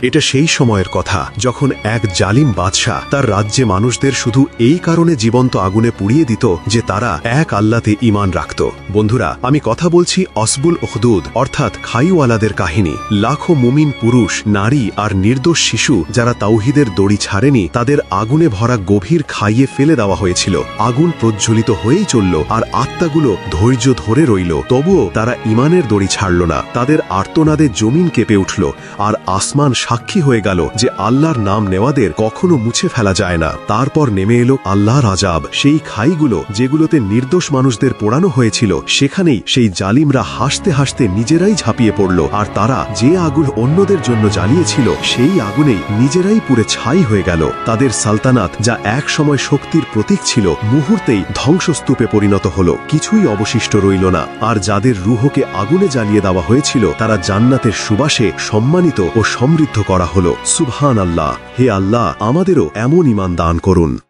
এটা সেই সময়ের কথা যখন এক জালিম বাদশাহ তার রাজ্যে মানুষদের শুধু এই কারণে জীবন্ত আগুনে পুড়িয়ে দিত যে তারা এক আল্লাহতে ঈমান রাখত। বন্ধুরা, আমি কথা বলছি অসবুল উখদুদ অর্থাৎ খাইওয়ালাদের কাহিনী। লাখো মুমিন পুরুষ, নারী আর নির্দোষ শিশু যারা তাওহীদের দড়ি ছাড়েনি তাদের আগুনে ভরা গভীর খাইয়ে ফেলে দেওয়া হয়েছিল। আগুন প্রজ্বলিত হয়েই চলল আর আত্মাগুলো ধৈর্য ধরে রইল, তবুও তারা ঈমানের দড়ি ছাড়ল না। তাদের আর্তনাদে জমিন কেঁপে উঠল আর আসমান সাক্ষী হয়ে গেল যে আল্লাহর নাম নেওয়াদের কখনো মুছে ফেলা যায় না। তারপর নেমে এলো আল্লাহর আযাব। সেই খাইগুলো যেগুলোতে নির্দোষ মানুষদের পোড়ানো হয়েছিল, সেখানেই সেই জালিমরা হাসতে হাসতে নিজেরাই ঝাঁপিয়ে পড়ল আর তারা যে আগুন অন্যদের জন্য জ্বালিয়েছিল সেই আগুনেই নিজেরাই পুড়ে ছাই হয়ে গেল। তাদের সালতানাত, যা এক সময় শক্তির প্রতীক ছিল, মুহূর্তেই ধ্বংসস্তূপে পরিণত হল, কিছুই অবশিষ্ট রইল না। আর যাদের রূহকে আগুনে জ্বালিয়ে দেওয়া হয়েছিল তারা জান্নাতের সুবাসে সম্মানিত ও সমৃদ্ধ করা হল। সুবহান আল্লাহ। হে আল্লাহ, আমাদেরও এমন ঈমান দান করুন।